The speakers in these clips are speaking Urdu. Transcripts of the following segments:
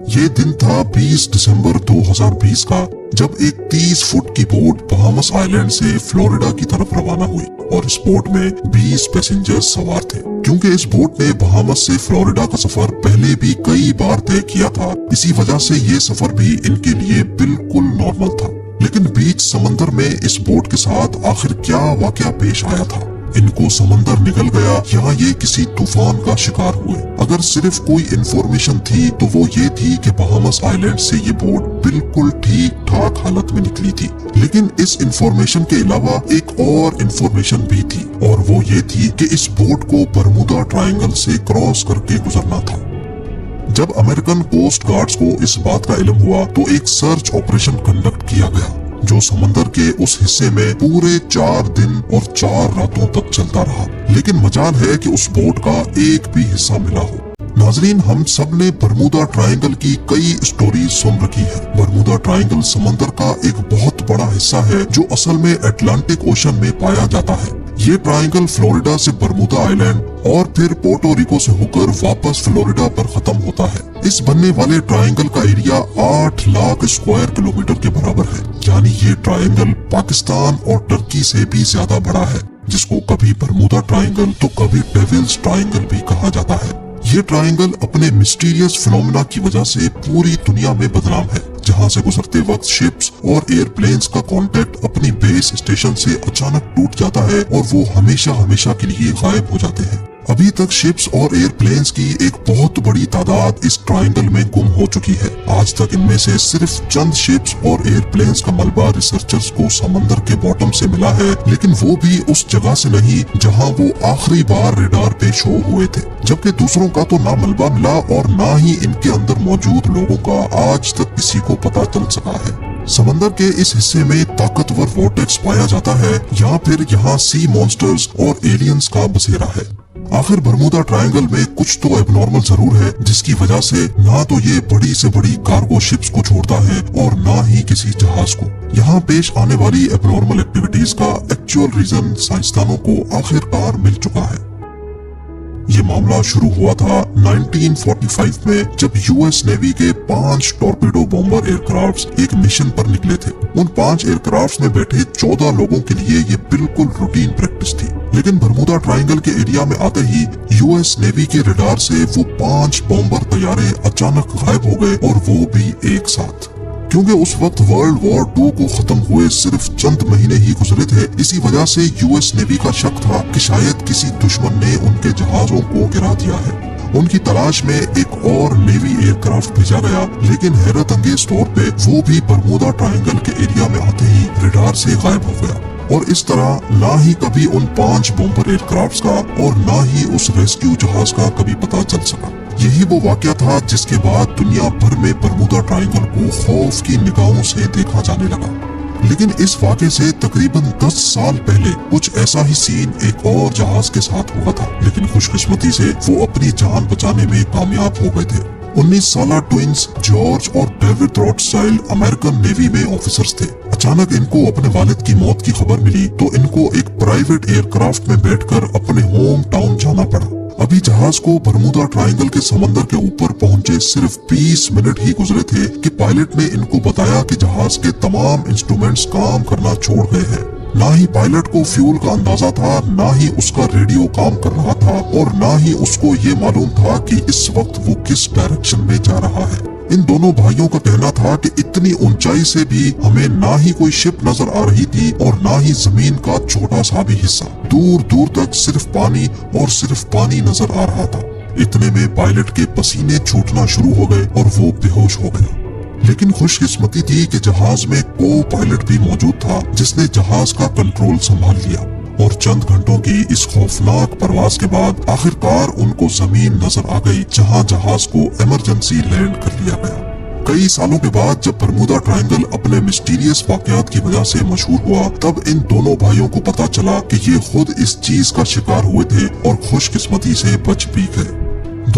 یہ دن تھا 20 دسمبر 2020 کا، جب ایک 30 فٹ کی بوٹ بہامس آئی لینڈ سے فلوریڈا کی طرف روانہ ہوئی اور اس بوٹ میں 20 پیسنجر سوار تھے۔ کیونکہ اس بوٹ نے بہامس سے فلوریڈا کا سفر پہلے بھی کئی بار طے کیا تھا، اسی وجہ سے یہ سفر بھی ان کے لیے بالکل نارمل تھا۔ لیکن بیچ سمندر میں اس بوٹ کے ساتھ آخر کیا واقعہ پیش آیا تھا؟ ان کو سمندر نگل گیا یا یہ کسی طوفان کا شکار ہوئے؟ اگر صرف کوئی انفارمیشن تھی تو وہ یہ تھی کہ بہامس آئی لینڈ سے یہ بوٹ بالکل ٹھیک ٹھاک حالت میں نکلی تھی۔ لیکن اس انفارمیشن کے علاوہ ایک اور انفارمیشن بھی تھی، اور وہ یہ تھی کہ اس بوٹ کو برمودا ٹرائنگل سے کراس کر کے گزرنا تھا۔ جب امریکن کوسٹ گارڈز کو اس بات کا علم ہوا تو ایک سرچ آپریشن کنڈکٹ کیا گیا، جو سمندر کے اس حصے میں پورے 4 دن اور 4 راتوں تک چلتا رہا۔ لیکن مجال ہے کہ اس بوٹ کا ایک بھی حصہ ملا ہو۔ ناظرین، ہم سب نے برمودا ٹرائنگل کی کئی اسٹوریز سن رکھی ہے۔ برمودا ٹرائنگل سمندر کا ایک بہت بڑا حصہ ہے جو اصل میں اٹلانٹک اوشن میں پایا جاتا ہے۔ یہ ٹرائنگل فلوریڈا سے برمودا آئی لینڈ اور پھر پورٹو ریکو سے ہو کر واپس فلوریڈا پر ختم ہوتا ہے۔ اس بننے والے ٹرائنگل کا ایریا 8 لاکھ اسکوائر کلومیٹر کے برابر ہے، یعنی یہ ٹرائنگل پاکستان اور ترکی سے بھی زیادہ بڑا ہے، جس کو کبھی برمودا ٹرائنگل تو کبھی ڈیولز ٹرائنگل بھی کہا جاتا ہے۔ یہ ٹرائنگل اپنے مسٹیریس فینومینا کی وجہ سے پوری دنیا میں بدنام ہے، جہاں سے گزرتے وقت شپس اور ایئر پلینز کا کانٹیکٹ اپنی بیس اسٹیشن سے اچانک ٹوٹ جاتا ہے اور وہ ہمیشہ کے لیے غائب ہو جاتے ہیں۔ ابھی تک شپس اور ایئر پلینز کی ایک بہت بڑی تعداد اس ٹرائنگل میں گم ہو چکی ہے۔ آج تک ان میں سے صرف چند شپس اور ایئر پلینز کا ملبہ ریسرچرز کو سمندر کے باٹم سے ملا ہے، لیکن وہ بھی اس جگہ سے نہیں جہاں وہ آخری بار ریڈار پہ شو ہوئے تھے۔ جبکہ دوسروں کا تو نہ ملبہ ملا اور نہ ہی ان کے اندر موجود لوگوں کا آج تک کسی کو پتہ چل سکا ہے۔ سمندر کے اس حصے میں طاقتور وورٹیکس پایا جاتا ہے یا پھر یہاں سی مونسٹرز اور ایلینز کا بسیرا ہے۔ آخر برمودا ٹرائنگل میں کچھ تو ایب نارمل ضرور ہے، جس کی وجہ سے نہ تو یہ بڑی سے بڑی کارگو شپس کو چھوڑتا ہے اور نہ ہی کسی جہاز کو۔ یہاں پیش آنے والی ایب نارمل ایکٹیویٹیز کا ایکچوئل ریزن سائنسدانوں کو آخر کار مل چکا ہے۔ یہ معاملہ شروع ہوا تھا 1945 میں، جب یو ایس نیوی کے 5 ٹورپیڈو بومبر ایئر کرافٹس ایک مشن پر نکلے تھے۔ ان 5 ایئر کرافٹس میں بیٹھے 14 لوگوں کے لیے یہ بالکل روٹین پریکٹس تھی۔ لیکن برمودا ٹرائنگل کے ایریا میں آتے ہی یو ایس نیوی کے ریڈار سے وہ 5 بومبر طیارے اچانک غائب ہو گئے، اور وہ بھی ایک ساتھ۔ کیونکہ اس وقت ورلڈ وار 2 کو ختم ہوئے صرف چند مہینے ہی گزرے تھے، اسی وجہ سے یو ایس نیوی کا شک تھا کہ شاید کسی دشمن نے ان کے جہازوں کو گرا دیا ہے۔ ان کی تلاش میں ایک اور نیوی ایئر کرافٹ بھیجا گیا، لیکن حیرت انگیز طور پہ وہ بھی برمودا ٹرائنگل کے ایریا میں آتے ہی ریڈار سے غائب ہو گیا، اور اس طرح نہ ہی کبھی ان 5 بومبر ایئر کرافٹس کا اور نہ ہی اس ریسکیو جہاز کا کبھی پتہ چل سکا۔ یہی وہ واقعہ تھا جس کے بعد دنیا بھر میں برمودا ٹرائنگل کو خوف کی نگاہوں سے دیکھا جانے لگا۔ لیکن اس واقعے سے تقریباً 10 سال پہلے کچھ ایسا ہی سین ایک اور جہاز کے ساتھ ہوا تھا، لیکن خوش قسمتی سے وہ اپنی جان بچانے میں کامیاب ہو گئے تھے۔ 19 سالہ ٹوئنز جارج اور ڈیوڈ روتھسچائلڈ امریکن نیوی میں آفیسرز تھے۔ اچانک ان کو اپنے والد کی موت کی خبر ملی تو ان کو ایک پرائیویٹ ایئر کرافٹ میں بیٹھ کر اپنے ہوم ٹاؤن جانا پڑا۔ ابھی جہاز کو برمودا ٹرائنگل کے سمندر کے اوپر پہنچے صرف 20 منٹ ہی گزرے تھے کہ پائلٹ نے ان کو بتایا کہ جہاز کے تمام انسٹرومنٹس کام کرنا چھوڑ گئے ہیں۔ نہ ہی پائلٹ کو فیول کا اندازہ تھا، نہ ہی اس کا ریڈیو کام کر رہا تھا، اور نہ ہی اس کو یہ معلوم تھا کہ اس وقت وہ کس ڈائریکشن میں جا رہا ہے۔ ان دونوں بھائیوں کا کہنا تھا کہ اتنی اونچائی سے بھی ہمیں نہ ہی کوئی شپ نظر آ رہی تھی اور نہ ہی زمین کا چھوٹا سا بھی حصہ، دور دور تک صرف پانی اور صرف پانی نظر آ رہا تھا۔ اتنے میں پائلٹ کے پسینے چھوٹنا شروع ہو گئے اور وہ بے ہوش ہو گیا۔ لیکن خوش قسمتی تھی کہ جہاز میں کو پائلٹ بھی موجود تھا، جس نے جہاز کا کنٹرول سنبھال لیا، اور چند گھنٹوں کی اس خوفناک پرواز کے بعد آخر کار ان کو زمین نظر آ گئی، جہاں جہاز کو ایمرجنسی لینڈ کر لیا گیا۔ کئی سالوں کے بعد جب برمودا ٹرائنگل اپنے مسٹیریس واقعات کی وجہ سے مشہور ہوا، تب ان دونوں بھائیوں کو پتا چلا کہ یہ خود اس چیز کا شکار ہوئے تھے اور خوش قسمتی سے بچ بھی گئے۔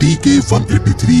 TK-183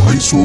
250